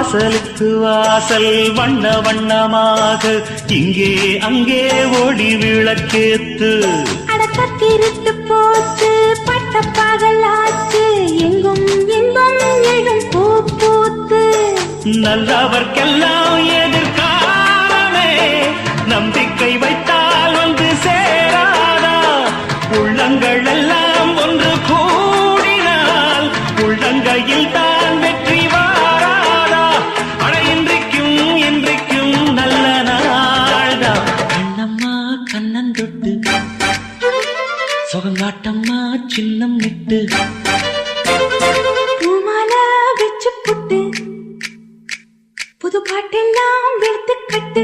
வாசலுக்கு வாசல் வண்ண வண்ணமாக இங்கே அங்கே ஓடி விளக்கேத்து அடக்கத்திருட்டு போச்சு பட்ட பகலாச்சு எங்கும் இன்பம் எழும் பூ பூத்து நல்லவர்க்கெல்லாம் எதிர்காலமே நம்பிக்கை வைத்தால் வந்து சேராதா உள்ளங்கள் எல்லாம் ஒன்று கூடினால் உள்ளங்கையில் தான் வெற்றி வாராதா அட இன்றைக்கும் இன்றைக்கும் நல்ல நாள்தான் கண்ணம்மா கண்ணன் தொட்டு சுகங்காட்டம்மா சின்னம் விட்டு பூமாலை வச்சு புட்டு புது பாட்டெல்லாம் வெளுத்து கட்டு